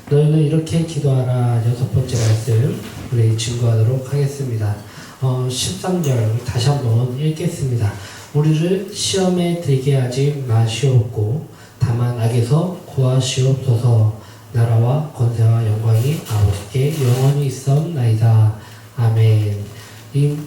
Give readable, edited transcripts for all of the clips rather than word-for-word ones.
너희는 이렇게 기도하라. 6번째 말씀 우리 증거하도록 하겠습니다. 13절 다시 한번 읽겠습니다. 우리를 시험에 들게 하지 마시옵고 다만 악에서 구하시옵소서. 나라와 권세와 영광이 아버지께 영원히 있사옵나이다. 아멘.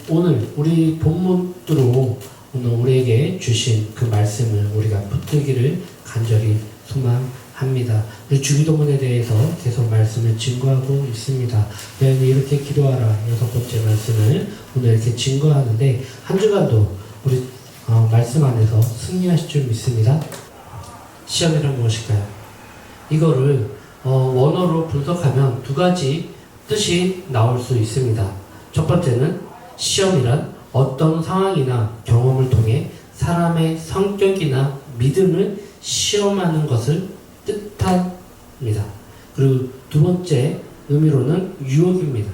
오늘 우리 본문으로 오늘 우리에게 주신 그 말씀을 우리가 붙들기를 간절히 소망합니다. 우리 주기도문에 대해서 계속 말씀을 증거하고 있습니다. 너희는 이렇게 기도하라. 6번째 말씀을 오늘 이렇게 증거하는데 한 주간도 우리 말씀 안에서 승리하실 줄 믿습니다. 시험이란 무엇일까요? 이거를 원어로 분석하면 두 가지 뜻이 나올 수 있습니다. 첫 번째는 시험이란 어떤 상황이나 경험을 통해 사람의 성격이나 믿음을 시험하는 것을 뜻합니다. 그리고 두 번째 의미로는 유혹입니다.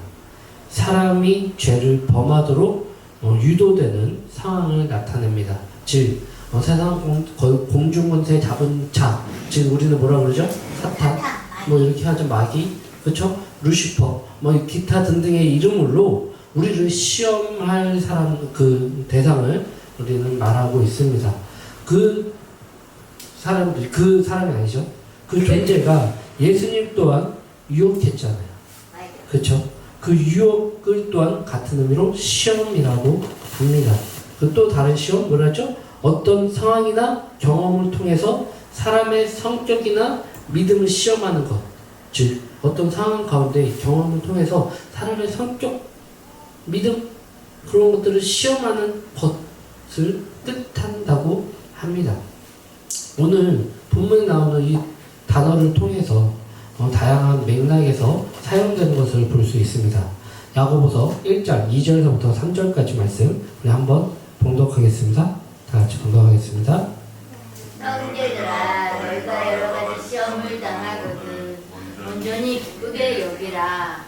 사람이 죄를 범하도록 유도되는 상황을 나타냅니다. 즉 세상 공중권세 잡은 자, 즉 우리는 뭐라 그러죠? 사탄, 뭐 이렇게 하죠. 마귀, 그렇죠? 루시퍼, 뭐 기타 등등의 이름으로 우리를 시험할 사람, 그 대상을 우리는 말하고 있습니다. 그 사람이 아니죠. 그 존재가 예수님 또한 유혹했잖아요. 그렇죠? 그 유혹을 또한 같은 의미로 시험이라고 합니다. 그 또 다른 시험 뭐라죠? 어떤 상황이나 경험을 통해서 사람의 성격이나 믿음을 시험하는 것. 즉 어떤 상황 가운데 경험을 통해서 사람의 성격, 믿음 그런 것들을 시험하는 것을 뜻한다고 합니다. 오늘 본문에 나오는 이 단어를 통해서 다양한 맥락에서 사용되는 것을 볼 수 있습니다. 야고보서 1장 2절에서부터 3절까지 말씀 우리 한번 봉독하겠습니다. 다 같이 봉독하겠습니다. 형제들아, 너희가 여러 가지 시험을 당하거든 온전히 기쁘게 여기라.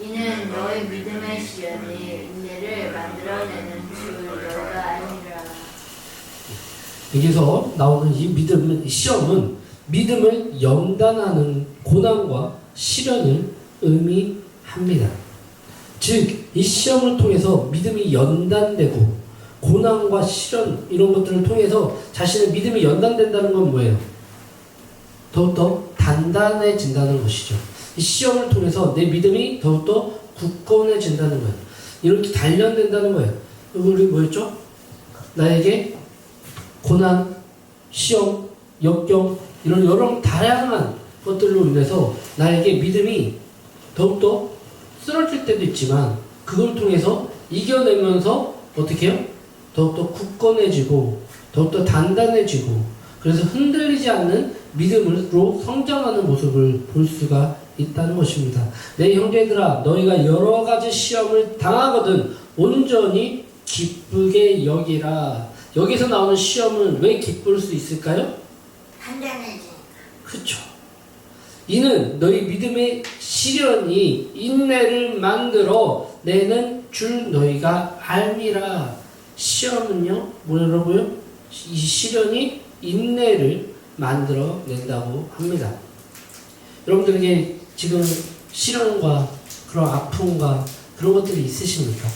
이는 너희 믿음의 시험이 인내를 만들어내는 줄 너희가 아니라. 여기서 나오는 이 시험은 믿음을 연단하는 고난과 시련을 의미합니다. 즉, 이 시험을 통해서 믿음이 연단되고 고난과 시련 이런 것들을 통해서 자신의 믿음이 연단된다는 건 뭐예요? 더욱더 단단해진다는 것이죠. 이 시험을 통해서 내 믿음이 더욱더 굳건해진다는 거예요. 이렇게 단련된다는 거예요. 우리 뭐였죠? 나에게 고난, 시험, 역경 이런 여러 다양한 것들로 인해서 나에게 믿음이 더욱더 쓰러질 때도 있지만 그걸 통해서 이겨내면서 어떻게 해요? 더욱더 굳건해지고 더욱더 단단해지고 그래서 흔들리지 않는 믿음으로 성장하는 모습을 볼 수가 있다는 것입니다. 내 형제들아, 너희가 여러 가지 시험을 당하거든 온전히 기쁘게 여기라. 여기서 나오는 시험은 왜 기쁠 수 있을까요? 단단해지니까. 그렇죠. 이는 너희 믿음의 시련이 인내를 만들어 내는 줄 너희가 알미라. 시험은요, 뭐라고요? 이 시련이 인내를 만들어 낸다고 합니다. 여러분들에게 지금 시련과 그런 아픔과 그런 것들이 있으십니까?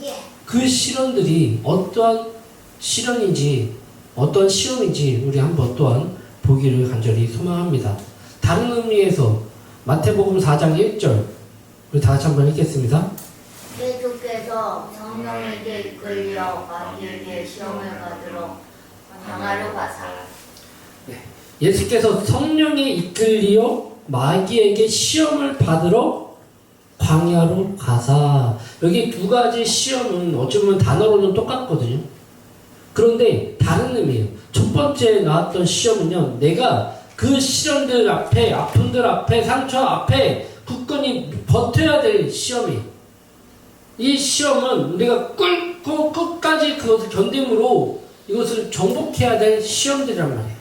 예. 그 시련들이 어떠한 시련인지 어떤 시험인지 우리 한번 또한 보기를 간절히 소망합니다. 다른 의미에서 마태복음 4장 1절 우리 다 같이 한번 읽겠습니다. 예수께서 성령에게 이끌려 마귀에게 시험을 받으러 광야로 가사. 네. 예수께서 성령에 이끌려 마귀에게 시험을 받으러 광야로 가사. 여기 두 가지 시험은 어쩌면 단어로는 똑같거든요. 그런데 다른 의미예요. 첫 번째 나왔던 시험은요, 내가 그 시련들 앞에, 아픔들 앞에, 상처 앞에 굳건히 버텨야 될 시험이에요. 이 시험은 우리가 꿇고 끝까지 그것을 견딤으로 이것을 정복해야 될 시험들이란 말이에요.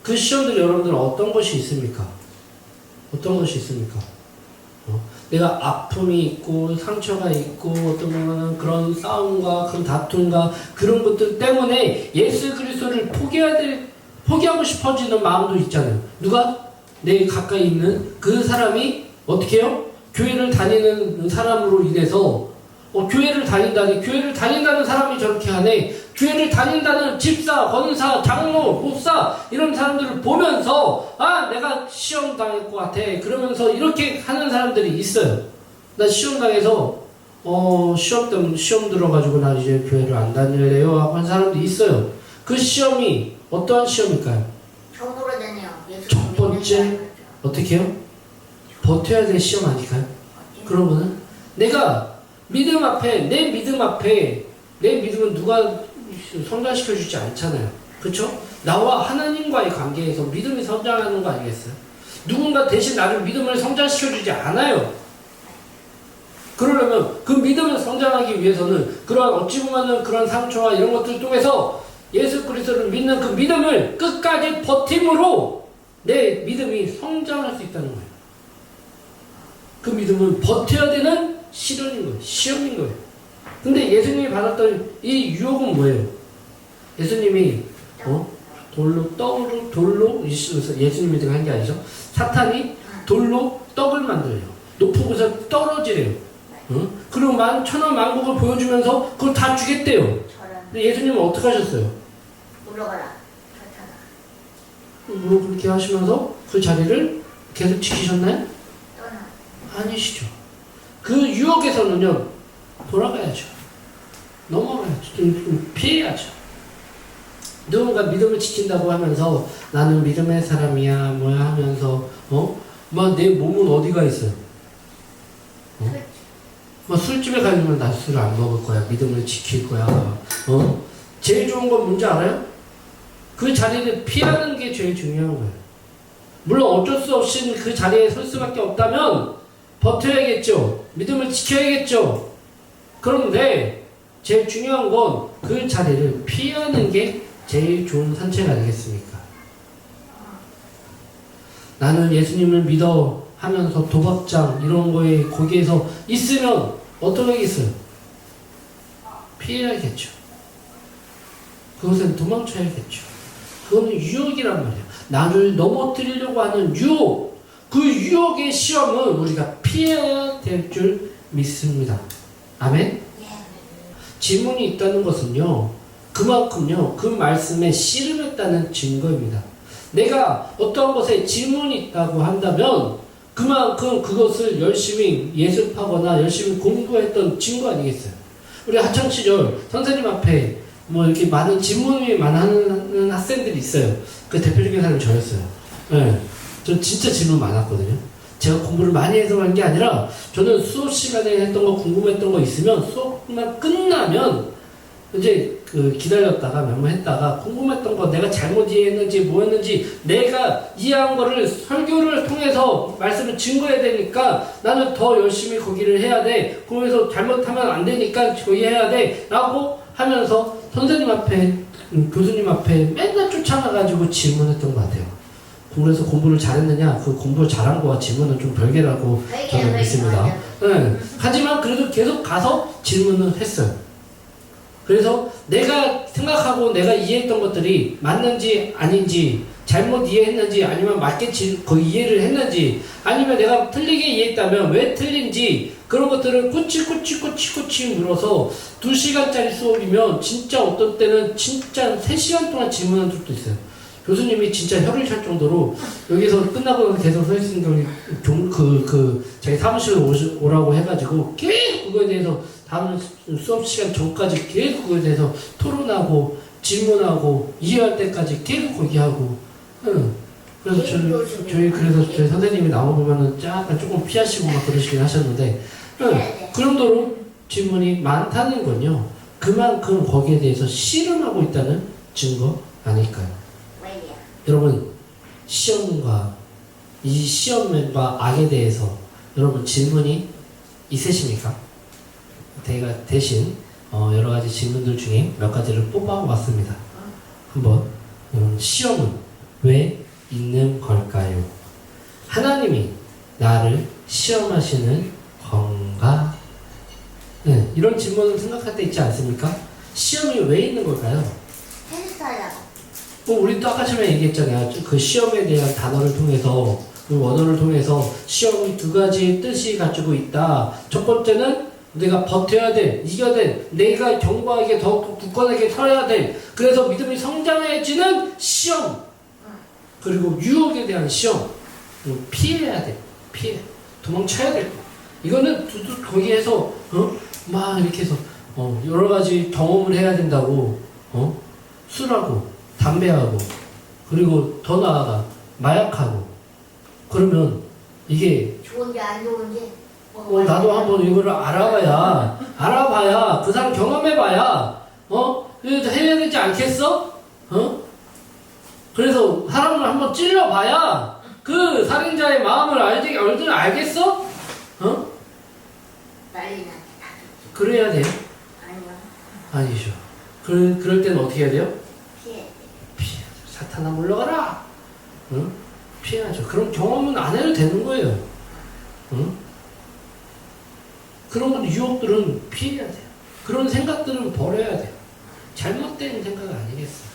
그 시험들 여러분들은 어떤 것이 있습니까? 어떤 것이 있습니까? 내가 아픔이 있고 상처가 있고 어떤 거는 그런 싸움과 그런 다툼과 그런 것들 때문에 예수 그리스도를 포기하고 싶어지는 마음도 있잖아요. 누가? 내 가까이 있는 그 사람이 어떻게 해요? 교회를 다니는 사람으로 인해서 교회를 다닌다는 사람이 저렇게 하네. 교회를 다닌다는 집사, 권사, 장로, 목사 이런 사람들을 보면서 내가 시험 당할 것 같아. 그러면서 이렇게 하는 사람들이 있어요. 나 시험 당해서 시험 들어가지고 나 이제 교회를 안 다닐래요 하고 하는 사람도 있어요. 그 시험이 어떠한 시험일까요? 적으로 되네요. 첫 번째 어떻게 해요? 버텨야 될 시험 아닐까요? 그러면은 내가 믿음 앞에 내 믿음은 누가 성장시켜 주지 않잖아요. 그렇죠? 나와 하나님과의 관계에서 믿음이 성장하는 거 아니겠어요? 누군가 대신 나를 믿음을 성장시켜 주지 않아요. 그러려면 그 믿음을 성장하기 위해서는 그러한 어찌 보면은 그런 상처와 이런 것들 통해서 예수 그리스도를 믿는 그 믿음을 끝까지 버팀으로 내 믿음이 성장할 수 있다는 거예요. 그 믿음은 버텨야 되는 시련인 거예요. 시험인 거예요. 근데 예수님이 받았던 이 유혹은 뭐예요? 예수님이 돌로 예수님이 한 게 아니죠. 사탄이 돌로 떡을 만들어요. 높은 곳에 떨어지래요. 그리고 천하만국을 보여주면서 그걸 다 주겠대요. 근데 예수님은 어떻게 하셨어요? 물러가라. 그렇게 하시면서 그 자리를 계속 지키셨나요? 아니시죠. 그 유혹에서는요, 돌아가야죠. 넘어가야죠. 좀 피해야죠. 누군가 믿음을 지킨다고 하면서 나는 믿음의 사람이야 뭐야 하면서 내 몸은 어디가 있어요? 술집에 가면 나 술을 안 먹을 거야. 믿음을 지킬 거야. 제일 좋은 건 뭔지 알아요? 그 자리를 피하는 게 제일 중요한 거예요. 물론 어쩔 수 없이 그 자리에 설 수밖에 없다면 버텨야겠죠. 믿음을 지켜야겠죠. 그런데 제일 중요한 건 그 자리를 피하는 게 제일 좋은 선택 아니겠습니까? 나는 예수님을 믿어 하면서 도박장 이런 거에 거기에서 있으면 어떻게 하겠어요? 피해야겠죠. 그것은 도망쳐야겠죠. 그거는 유혹이란 말이에요. 나를 넘어뜨리려고 하는 유혹. 그 유혹의 시험은 우리가 피해야 될 줄 믿습니다. 아멘? 질문이 있다는 것은요, 그만큼요, 그 말씀에 씨름했다는 증거입니다. 내가 어떠한 것에 질문이 있다고 한다면 그만큼 그것을 열심히 예습하거나 열심히 공부했던 증거 아니겠어요? 우리 학창시절 선생님 앞에 이렇게 많은 질문이 많은 학생들이 있어요. 그 대표적인 사람이 저였어요. 네. 저 진짜 질문 많았거든요. 제가 공부를 많이 해서 한 게 아니라 저는 수업 시간에 했던 거 궁금했던 거 있으면 수업만 끝나면 이제 기다렸다가 메모했다가 궁금했던 거 내가 잘못 이해했는지 뭐였는지 내가 이해한 거를 설교를 통해서 말씀을 증거해야 되니까 나는 더 열심히 거기를 해야 돼. 거기서 잘못하면 안 되니까 거기 해야 돼. 라고 하면서 선생님 앞에 교수님 앞에 맨날 쫓아가가지고 질문했던 것 같아요. 그래서 공부를 잘했느냐? 그 공부를 잘한 거와 질문은 좀 별개라고 저는 믿습니다. 네. 하지만 그래도 계속 가서 질문을 했어요. 그래서 내가 생각하고 내가 이해했던 것들이 맞는지 아닌지 잘못 이해했는지 아니면 맞게 거의 이해를 했는지 아니면 내가 틀리게 이해했다면 왜 틀린지 그런 것들을 꼬치 물어서 2시간짜리 수업이면 진짜 어떤 때는 진짜 3시간 동안 질문한 적도 있어요. 교수님이 진짜 혀를 찰 정도로 여기서 끝나고 계속 서 있으니까 자기 사무실로 오라고 해가지고 계속 그거에 대해서 다음 수업 시간 전까지 계속 그거에 대해서 토론하고 질문하고 이해할 때까지 계속 거기 하고 그래서 저희 선생님이 나오보면은 약간 조금 피하시고 막 그러시긴 하셨는데 그 정도로 질문이 많다는 건요 그만큼 거기에 대해서 실험하고 있다는 증거 아닐까요? 여러분 시험과 이 시험과 악에 대해서 여러분 질문이 있으십니까? 제가 대신 여러 가지 질문들 중에 몇 가지를 뽑아왔습니다. 한번 시험은 왜 있는 걸까요? 하나님이 나를 시험하시는 건가? 네, 이런 질문을 생각할 때 있지 않습니까? 시험이 왜 있는 걸까요? 테스트하려고. 우리 또 아까 전에 얘기했잖아요. 그 시험에 대한 단어를 통해서 원어를 통해서 시험이 두 가지 뜻이 가지고 있다. 첫 번째는 내가 버텨야 돼, 이겨야 돼, 내가 견고하게 더욱 굳건하게 서야 돼. 그래서 믿음이 성장해지는 시험. 그리고 유혹에 대한 시험. 피해야 돼. 도망쳐야 돼. 이거는 거기에서 막 이렇게 해서 여러 가지 경험을 해야 된다고. 술하고 담배하고 그리고 더 나아가 마약하고 그러면 이게 좋은지 안 좋은지 나도 한번 이거를 알아봐야 그 사람 경험해봐야 해야 되지 않겠어? 그래서 사람을 한번 찔러봐야 그 살인자의 마음을 알겠어? 난리 나지. 그래야 돼요? 아니요. 아니죠. 그럴 때는 어떻게 해야 돼요? 피해. 사탄아 물러가라. 피해야죠. 그럼 경험은 안 해도 되는 거예요. 그런 유혹들은 피해야 돼요. 그런 생각들은 버려야 돼요. 잘못된 생각 아니겠어요.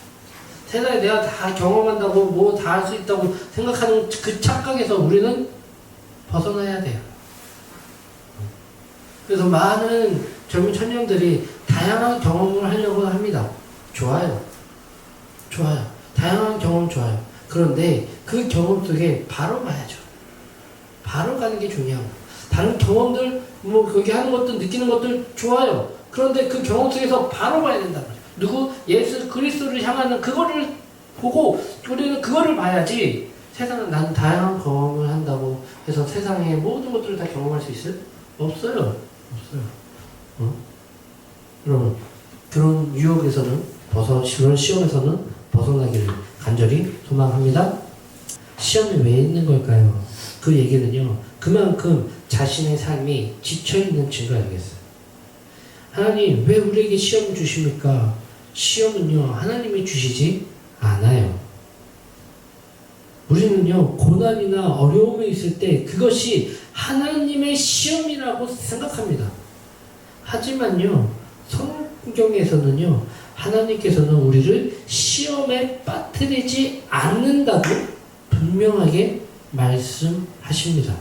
세상에 내가 다 경험한다고 뭐 다 할 수 있다고 생각하는 그 착각에서 우리는 벗어나야 돼요. 그래서 많은 젊은 청년들이 다양한 경험을 하려고 합니다. 좋아요. 다양한 경험 좋아요. 그런데 그 경험 속에 바로 가야죠. 바로 가는 게 중요한 거예요. 다른 경험들, 거기 하는 것들, 느끼는 것들 좋아요. 그런데 그 경험 속에서 바로 가야 된단 말이에요. 예수 그리스도를 향하는 그거를 보고 우리는 그거를 봐야지. 세상은 난 다양한 경험을 한다고 해서 세상의 모든 것들을 다 경험할 수 있어요? 없어요. 여러분, 그런 유혹에서는 그런 시험에서는 벗어나기를 간절히 소망합니다. 시험이 왜 있는 걸까요? 그 얘기는요, 그만큼 자신의 삶이 지쳐있는 증거 아니겠어요? 하나님, 왜 우리에게 시험을 주십니까? 시험은요, 하나님이 주시지 않아요. 우리는요, 고난이나 어려움이 있을 때 그것이 하나님의 시험이라고 생각합니다. 하지만요, 성경에서는요, 하나님께서는 우리를 시험에 빠뜨리지 않는다고 분명하게 말씀하십니다.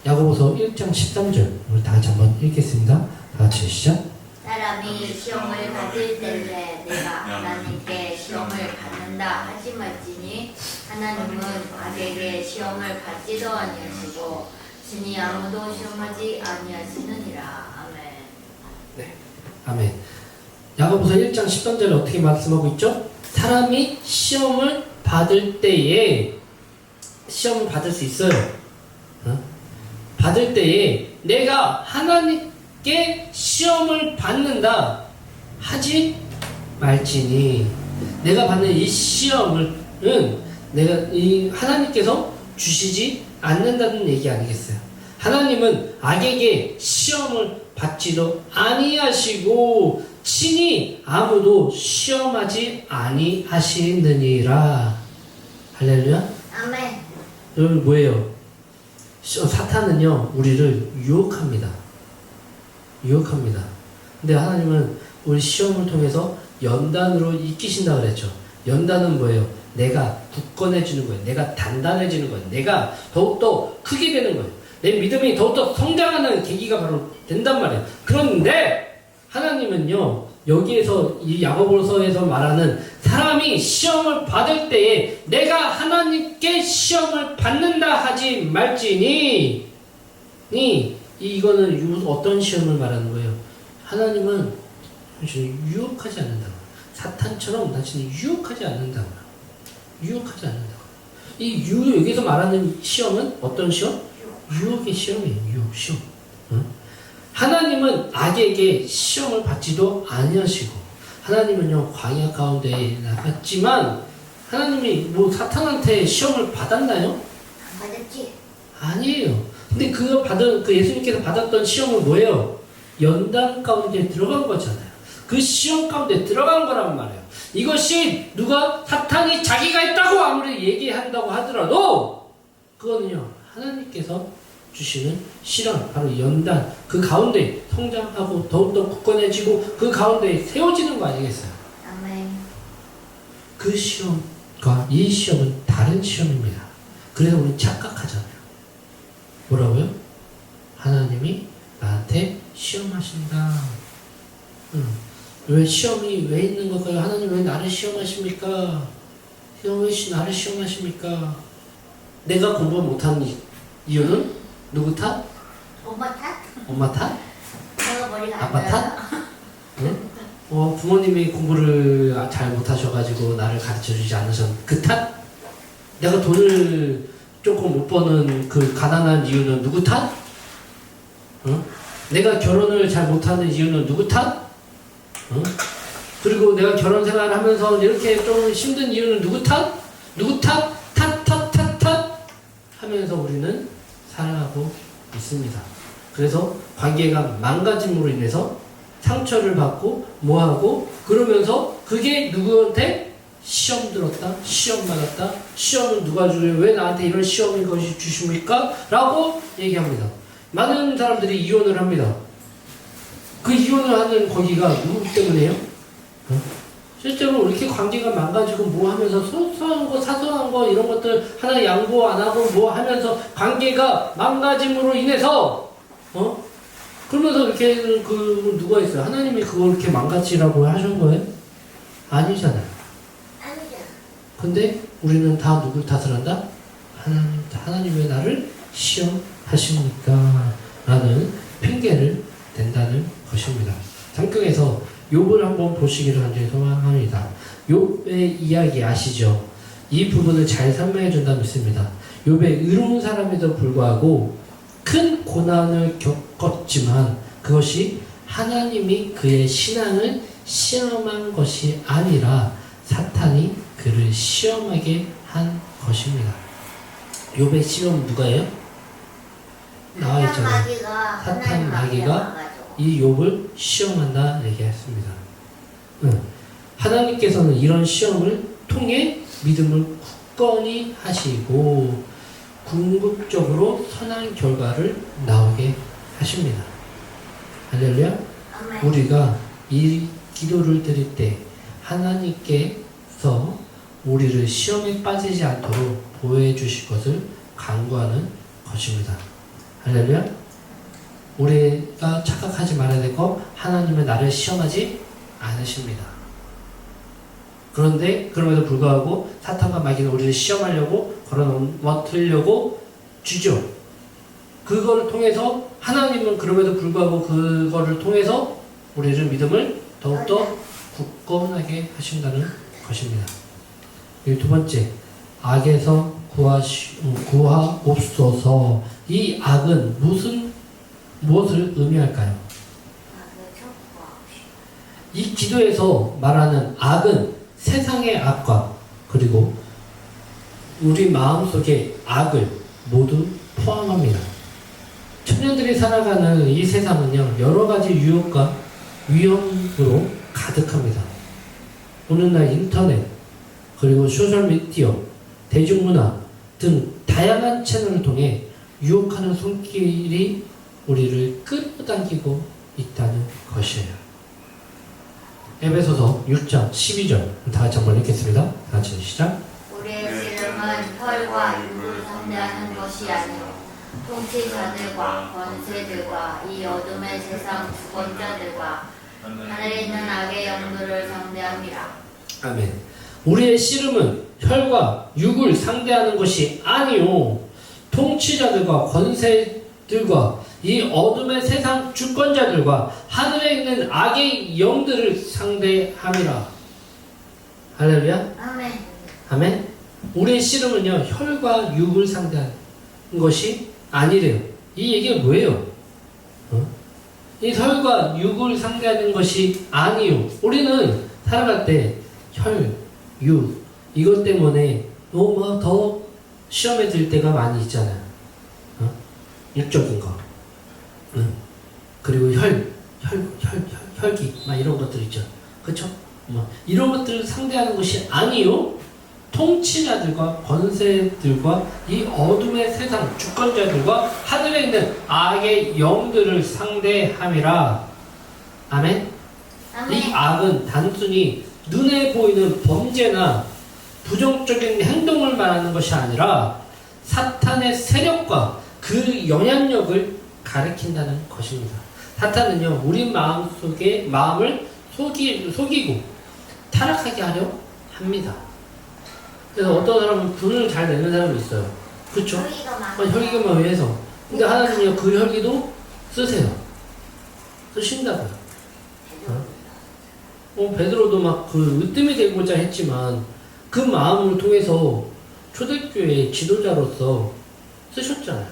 야고보서 1장 13절 우리 다 같이 한번 읽겠습니다. 다 같이 시작. 사람이 시험을 받을 때에 내가 하나님께 시험을 받는다 하지 말지니 하나님은 악에게 시험을 받지도 아니하시고 신이 아무도 시험하지 아니하시느니라. 아멘. 네, 아멘. 야고보서 1장 13절에 어떻게 말씀하고 있죠? 사람이 시험을 받을 때에 시험을 받을 수 있어요. 받을 때에 내가 하나님께 시험을 받는다 하지 말지니 내가 받는 이 시험은 내가 이 하나님께서 주시지 않는다는 얘기 아니겠어요? 하나님은 악에게 시험을 받지도 아니하시고 친히 아무도 시험하지 아니하시느니라. 할렐루야. 아멘. 여러분 뭐예요? 사탄은요 우리를 유혹합니다. 근데 하나님은 우리 시험을 통해서 연단으로 이기신다 그랬죠. 연단은 뭐예요? 내가 굳건해지는 거예요. 내가 단단해지는 거예요. 내가 더욱더 크게 되는 거예요. 내 믿음이 더욱더 성장하는 계기가 바로 된단 말이에요. 그런데 하나님은요 여기에서 이 야고보서에서 말하는 사람이 시험을 받을 때에 내가 하나님께 시험을 받는다 하지 말지니 이거는 어떤 시험을 말하는 거예요? 하나님은 당신을 유혹하지 않는다. 사탄처럼 당신을 유혹하지 않는다. 여기서 말하는 시험은 어떤 시험? 유혹의 시험이에요. 유혹 시험. 하나님은 악에게 시험을 받지도 아니하시고 하나님은요 광야 가운데 나갔지만 하나님이 사탄한테 시험을 받았나요? 안 받았지. 아니에요. 근데 그 예수님께서 받았던 시험은 뭐예요? 연단 가운데 들어간 거잖아요. 그 시험 가운데 들어간 거란 말이에요. 이것이 사탄이 자기가 있다고 아무리 얘기한다고 하더라도 그거는요 하나님께서 주시는 시련, 바로 연단, 그 가운데 성장하고 더욱더 굳건해지고 그 가운데 세워지는 거 아니겠어요? 아멘. 그 시험과 이 시험은 다른 시험입니다. 그래서 우리는 착각하잖아요. 뭐라고요? 하나님이 나한테 시험하신다. 왜 시험이 왜 있는 걸까요? 하나님 왜 나를 시험하십니까? 왜 나를 시험하십니까? 내가 공부 못한 이유는 누구 탓? 엄마 탓? 엄마 탓? 내가 머리가 안 아빠 나요. 탓? 응? 부모님이 공부를 잘 못하셔가지고 나를 가르쳐주지 않으셨 그 탓? 내가 돈을 조금 못 버는 그 가난한 이유는 누구 탓? 응? 내가 결혼을 잘 못하는 이유는 누구 탓? 응? 그리고 내가 결혼 생활을 하면서 이렇게 좀 힘든 이유는 누구 탓? 누구 탓? 탓 하면서 우리는 살아가고 있습니다. 그래서 관계가 망가짐으로 인해서 상처를 받고 뭐하고 그러면서 그게 누구한테 시험 들었다, 시험 받았다, 시험은 누가 주요? 왜 나한테 이런 시험을 것이 주십니까? 라고 얘기합니다. 많은 사람들이 이혼을 합니다. 그 이혼을 하는 거기가 누구 때문에요? 실제로 이렇게 관계가 망가지고 뭐 하면서 소소한 거, 사소한 거 이런 것들 하나 양보 안 하고 뭐 하면서 관계가 망가짐으로 인해서 그러면서 이렇게 그 누가 있어요? 하나님이 그걸 이렇게 망가지라고 하신 거예요? 아니잖아요. 아니죠. 근데 우리는 다 누굴 탓을 한다? 하나님 왜 나를 시험하십니까? 라는 핑계를 댄다는 것입니다. 성경에서 욥을 한번 보시기를 간절히 소망합니다. 욥의 이야기 아시죠? 이 부분을 잘 설명해 준다 믿습니다. 욥의 의로운 사람에도 불구하고 큰 고난을 겪었지만 그것이 하나님이 그의 신앙을 시험한 것이 아니라 사탄이 그를 시험하게 한 것입니다. 욥의 시험 누가예요? 나와 있잖아요. 사탄 마귀가 이 욥을 시험한다 얘기했습니다. 하나님께서는 이런 시험을 통해 믿음을 굳건히 하시고 궁극적으로 선한 결과를 나오게 하십니다. 할렐루야. 우리가 이 기도를 드릴 때 하나님께서 우리를 시험에 빠지지 않도록 보호해 주실 것을 간구하는 것입니다. 할렐루야. 우리가 착각하지 말아야 될 거, 하나님은 나를 시험하지 않으십니다. 그런데 그럼에도 불구하고 사탄과 마귀는 우리를 시험하려고 걸어넘어뜨리려고 주죠. 그걸 통해서 하나님은 그럼에도 불구하고 그거를 통해서 우리를 믿음을 더욱더 굳건하게 하신다는 것입니다. 두 번째, 악에서 구하옵소서. 이 악은 무엇을 의미할까요? 이 기도에서 말하는 악은 세상의 악과 그리고 우리 마음속의 악을 모두 포함합니다. 청년들이 살아가는 이 세상은요, 여러 가지 유혹과 위험으로 가득합니다. 오늘날 인터넷, 그리고 소셜미디어, 대중문화 등 다양한 채널을 통해 유혹하는 손길이 우리를 끌어당기고 있다는 것이에요. 에베소서 6장 12절 다 같이 한번 읽겠습니다. 다 같이 시작. 우리의 씨름은 혈과 육을 상대하는 것이 아니요 통치자들과 권세들과 이 어둠의 세상 주권자들과 하늘에 있는 악의 영들을 상대함이라. 아멘. 우리의 씨름은 혈과 육을 상대하는 것이 아니요 통치자들과 권세들과 이 어둠의 세상 주권자들과 하늘에 있는 악의 영들을 상대함이라. 할렐루야. 아멘. 아멘. 우리의 씨름은요 혈과 육을 상대하는 것이 아니래요. 이 얘기가 뭐예요? 이 혈과 육을 상대하는 것이 아니요. 우리는 살아갈 때 혈, 육 이것 때문에 너무 더 시험에 들 때가 많이 있잖아요. 육적인 거. 그리고 혈기 막 이런 것들 있죠. 그렇죠? 이런 것들을 상대하는 것이 아니요 통치자들과 권세들과 이 어둠의 세상 주권자들과 하늘에 있는 악의 영들을 상대함이라. 아멘. 이 악은 단순히 눈에 보이는 범죄나 부정적인 행동을 말하는 것이 아니라 사탄의 세력과 그 영향력을 가리킨다는 것입니다. 사탄은요, 우리 마음을 속이고 타락하게 하려 합니다. 그래서 어떤 사람은 분을 잘 내는 사람이 있어요. 그렇죠? 혈기만 위해서. 근데 하나님은요, 그 혈기도 쓰세요. 쓰신다고요. 베드로도 막 그 으뜸이 되고자 했지만 그 마음을 통해서 초대교회 지도자로서 쓰셨잖아요.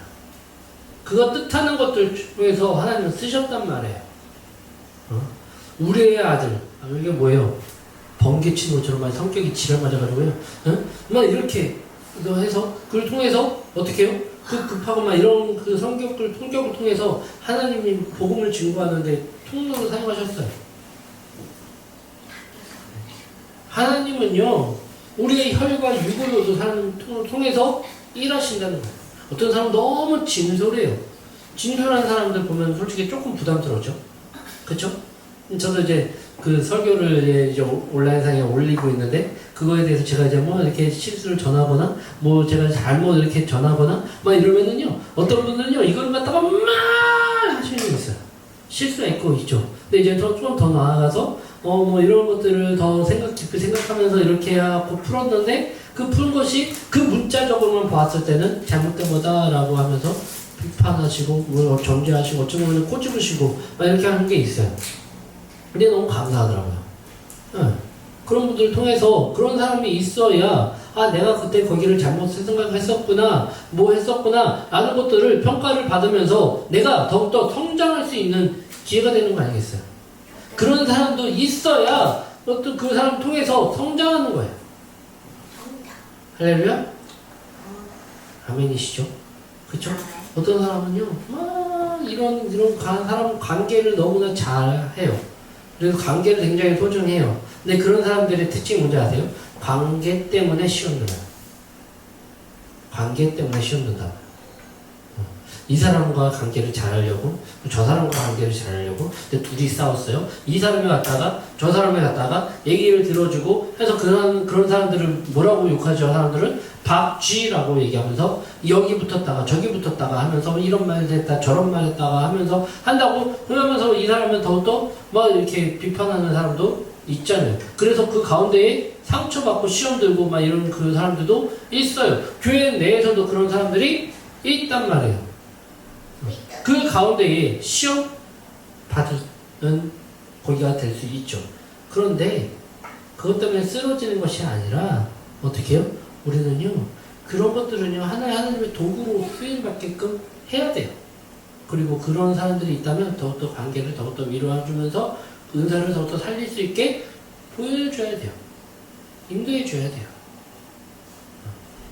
그가 뜻하는 것들 중에서 하나님은 쓰셨단 말이에요. 우리의 아들, 이게 뭐예요? 번개치는 것처럼 성격이 지랄 맞아가지고요. 막 이렇게 해서 그걸 통해서 어떻게 해요? 그 급하고 막 이런 그 성격을 통해서 하나님이 복음을 증거하는데 통로로 사용하셨어요. 하나님은요, 우리의 혈과 육으로도 하나님 통해서 일하신다는 거예요. 어떤 사람은 너무 진솔해요. 진솔한 사람들 보면 솔직히 조금 부담스러워죠. 그쵸? 저도 이제 그 설교를 이제 온라인상에 올리고 있는데, 그거에 대해서 제가 이제 뭐 이렇게 실수를 전하거나, 뭐 제가 잘못 이렇게 전하거나, 막 이러면은요, 어떤 분들은요, 이걸 갖다가 막 하시는 게 있어요. 실수가 있죠. 근데 이제 좀 더 나아가서, 뭐 이런 것들을 더 깊이 생각하면서 이렇게 하고 풀었는데, 그 푼 것이 그 문자적으로만 봤을 때는 잘못된 거다라고 하면서 비판하시고, 뭐 정죄하시고, 어쩌면 보면 꼬집으시고, 막 이렇게 하는 게 있어요. 근데 너무 감사하더라고요. 그런 분들을 통해서 그런 사람이 있어야, 내가 그때 거기를 잘못 생각했었구나, 뭐 했었구나, 라는 것들을 평가를 받으면서 내가 더욱더 성장할 수 있는 기회가 되는 거 아니겠어요? 그런 사람도 있어야 어떤 그 사람 통해서 성장하는 거예요. 할렐루야? 아멘이시죠? 그쵸? 어떤 사람은요, 이런 사람 관계를 너무나 잘 해요. 그래서 관계를 굉장히 소중해요. 근데 그런 사람들의 특징이 뭔지 아세요? 관계 때문에 시험 들어요. 관계 때문에 시험 든다. 이 사람과 관계를 잘하려고, 저 사람과 관계를 잘하려고, 근데 둘이 싸웠어요. 이 사람이 갔다가, 저 사람이 갔다가, 얘기를 들어주고, 해서 그런 사람들을 뭐라고 욕하죠? 사람들은 박쥐라고 얘기하면서, 여기 붙었다가, 저기 붙었다가 하면서, 이런 말 했다, 저런 말 했다가 하면서, 한다고, 그러면서 이 사람은 더욱더 막 이렇게 비판하는 사람도 있잖아요. 그래서 그 가운데에 상처받고 시험 들고 막 이런 그 사람들도 있어요. 교회 내에서도 그런 사람들이 있단 말이에요. 그 가운데에 시험 받는 거기가 될 수 있죠. 그런데 그것 때문에 쓰러지는 것이 아니라 어떻게 해요? 우리는요, 그런 것들은요, 하나님의 도구로 쓰임받게끔 해야 돼요. 그리고 그런 사람들이 있다면 더욱더 관계를 더욱더 위로해주면서 은사를 더욱더 살릴 수 있게 보여줘야 돼요. 인도해줘야 돼요.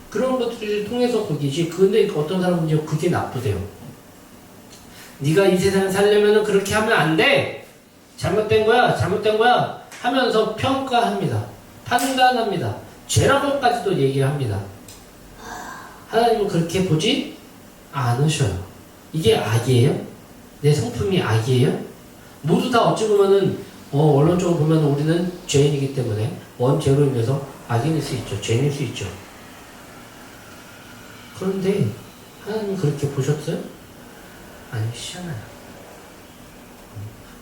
그런 것들을 통해서 거기지. 근데 어떤 사람은요, 그게 나쁘대요. 네가 이 세상을 살려면 그렇게 하면 안 돼. 잘못된 거야 하면서 평가합니다. 판단합니다. 죄라고까지도 얘기합니다. 하나님은 그렇게 보지 않으셔요. 이게 악이에요? 내 성품이 악이에요? 모두 다 어찌 보면은 원론적으로 보면 우리는 죄인이기 때문에 원죄로 인해서 악인일 수 있죠. 죄인일 수 있죠. 그런데 하나님은 그렇게 보셨어요? 아니시잖아요.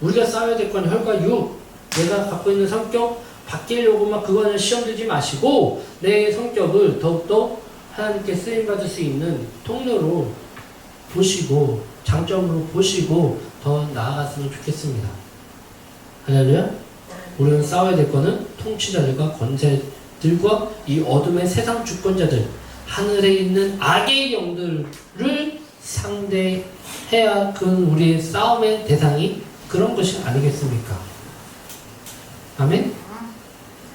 우리가 쌓아야 될 건 혈과 육, 내가 갖고 있는 성격 바뀌려고 막 그거는 시험 들지 마시고 내 성격을 더욱더 하나님께 쓰임받을 수 있는 통로로 보시고 장점으로 보시고 더 나아갔으면 좋겠습니다. 할렐루야? 우리는 싸워야 될 거는 통치자들과 권세들과 이 어둠의 세상 주권자들, 하늘에 있는 악의 영들을 상대해야 그건 우리의 싸움의 대상이 그런 것이 아니겠습니까? 아멘?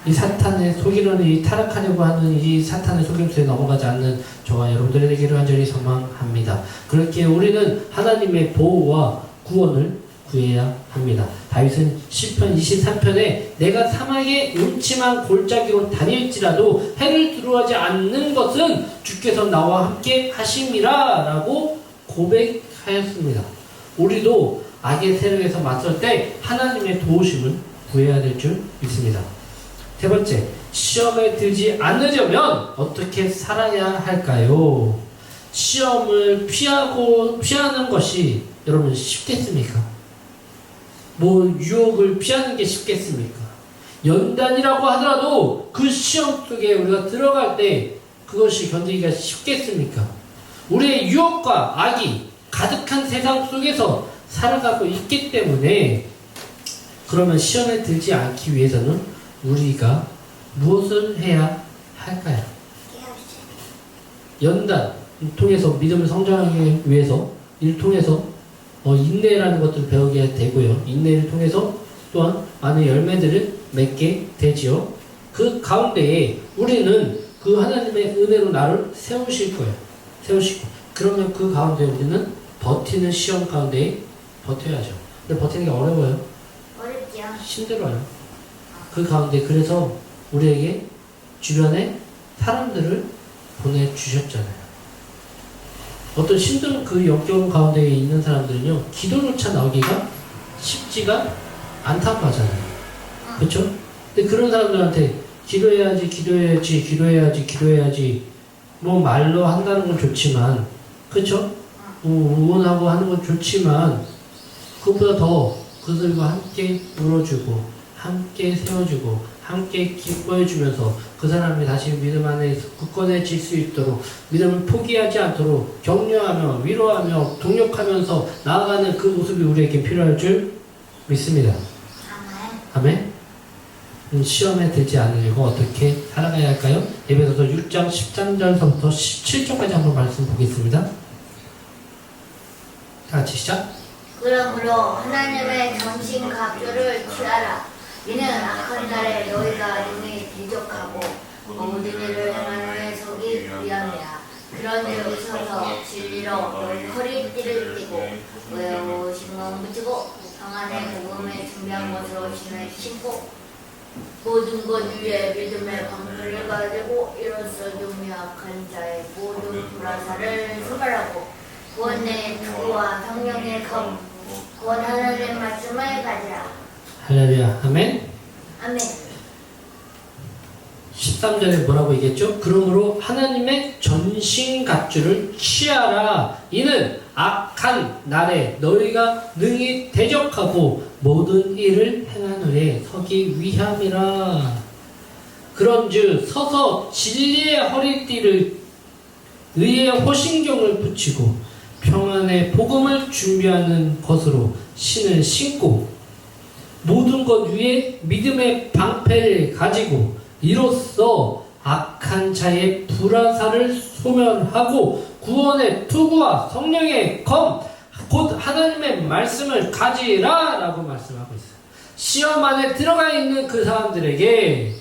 이 사탄의 속이려는, 이 타락하려고 하는 이 사탄의 속임수에 넘어가지 않는 저와 여러분들이 되기를 간절히 소망합니다. 그렇게 우리는 하나님의 보호와 구원을 구해야 합니다. 다윗은 시편 23편에 내가 사막의 음침한 골짜기로 다닐지라도 해를 두려워하지 않는 것은 주께서 나와 함께 하심이라 라고 고백하였습니다. 우리도 악의 세력에서 맞설 때 하나님의 도우심을 구해야 될 줄 믿습니다. 세 번째, 시험에 들지 않으려면 어떻게 살아야 할까요? 시험을 피하는 것이 여러분 쉽겠습니까? 뭐 유혹을 피하는 게 쉽겠습니까? 연단이라고 하더라도 그 시험 속에 우리가 들어갈 때 그것이 견디기가 쉽겠습니까? 우리의 유혹과 악이 가득한 세상 속에서 살아가고 있기 때문에 그러면 시험에 들지 않기 위해서는 우리가 무엇을 해야 할까요? 연단 통해서 믿음을 성장하기 위해서 이를 통해서 인내라는 것들을 배우게 되고요. 인내를 통해서 또한 많은 열매들을 맺게 되지요. 그 가운데에 우리는 그 하나님의 은혜로 나를 세우실 거예요. 세우시고 그러면 그 가운데 우리는 버티는 시험 가운데 버텨야죠. 근데 버티는 게 어려워요. 어렵죠. 힘들어요. 그 가운데 그래서 우리에게 주변에 사람들을 보내주셨잖아요. 어떤 힘든 그 역경 가운데 있는 사람들은요, 기도조차 나오기가 쉽지가 않다고 하잖아요. 그렇죠? 근데 그런 사람들한테 기도해야지, 기도해야지, 기도해야지, 기도해야지 뭐 말로 한다는 건 좋지만, 그렇죠? 응원하고 하는 건 좋지만 그것보다 더 그들과 함께 울어주고 함께 세워주고 함께 기뻐해주면서 그 사람이 다시 믿음 안에 굳건해질 수 있도록 믿음을 포기하지 않도록 격려하며 위로하며 동력하면서 나아가는 그 모습이 우리에게 필요할 줄 믿습니다. 아멘. 시험에 들지 않으려고 어떻게 살아가야 할까요? 에베소서 6장 13절부터 17절까지 한번 말씀 보겠습니다. 다 같이 시작. 그러므로 하나님의 정신갑주를 취하라. 이는 악한 날에 너희가 능히 대적하고 모든 일을 행한 후에 서기 위함이라. 그런데 서서 진리로 너희 허리띠를 띠고 의로 신경 붙이고 평안의 복음에 준비한 것으로 신을 신고 모든 것 위에 믿음의 방패를 가지고 이로써 용미약한 자의 모든 불화사를 소멸하고 구원의 투구와 성령의 검 곧 하나님의 말씀을 가지라. 할렐루야. 아멘. 아멘. 13절에 뭐라고 얘기했죠? 그러므로 하나님의 전신갑주를 취하라. 이는 악한 날에 너희가 능히 대적하고 모든 일을 행한 후에 서기 위함이라. 그런즉 서서 진리의 허리띠를 의의 호신경을 붙이고 평안의 복음을 준비하는 것으로 신을 신고 모든 것 위에 믿음의 방패를 가지고 이로써 악한 자의 불화사를 소멸하고 구원의 투구와 성령의 검 곧 하나님의 말씀을 가지라 라고 말씀하고 있어요. 시험 안에 들어가 있는 그 사람들에게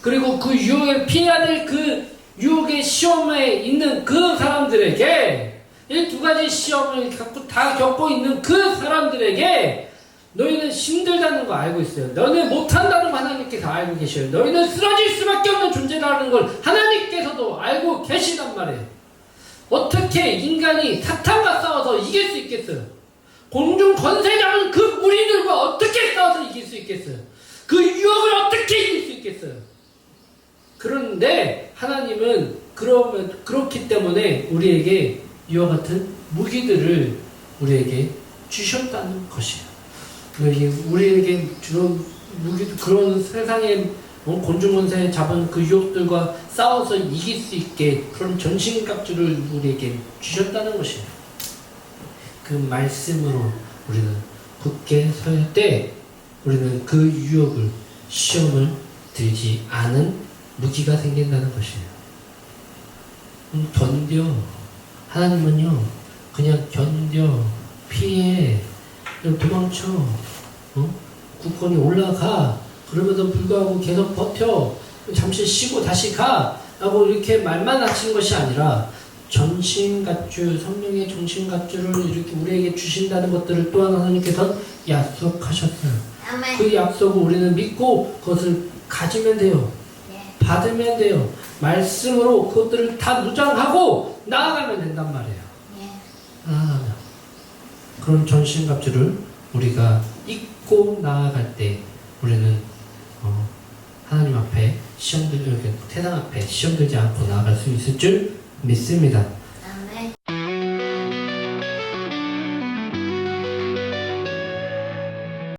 그리고 그 유혹을 피해야 될 그 유혹의 시험에 있는 그 사람들에게 이 두 가지 시험을 다 겪고 있는 그 사람들에게 너희는 힘들다는 거 알고 있어요. 너희는 못한다는 거 하나님께서 알고 계셔요. 너희는 쓰러질 수밖에 없는 존재라는 걸 하나님께서도 알고 계시단 말이에요. 어떻게 인간이 사탄과 싸워서 이길 수 있겠어요? 공중 권세 잡은 그 무리들과 어떻게 싸워서 이길 수 있겠어요? 그 유혹을 어떻게 이길 수 있겠어요? 그런데 하나님은 그렇기 때문에 우리에게 이와 같은 무기들을 우리에게 주셨다는 것이에요. 우리에게 주는 무기도 그런 세상의 곤충권세 잡은 그 유혹들과 싸워서 이길 수 있게 그런 전신갑주를 우리에게 주셨다는 것이에요. 그 말씀으로 우리는 굳게 설 때 우리는 그 유혹을 시험을 들지 않은 무기가 생긴다는 것이에요. 견뎌. 하나님은요 그냥 견뎌 피해 도망쳐 굳건히 올라가 그러면서 불구하고 계속 버텨 잠시 쉬고 다시 가 라고 이렇게 말만 하신 것이 아니라 전신갑주 성령의 전신갑주를 이렇게 우리에게 주신다는 것들을 또한 하나님께서 약속하셨어요. 아멘. 그 약속을 우리는 믿고 그것을 가지면 돼요. 받으면 돼요. 말씀으로 그것들을 다 무장하고 나아가면 된단 말이에요. 나아가면 그런 전신갑주를 우리가 입고 나아갈 때 우리는 하나님 앞에 세상 앞에 시험 들지 않고 나아갈 수 있을 줄 믿습니다.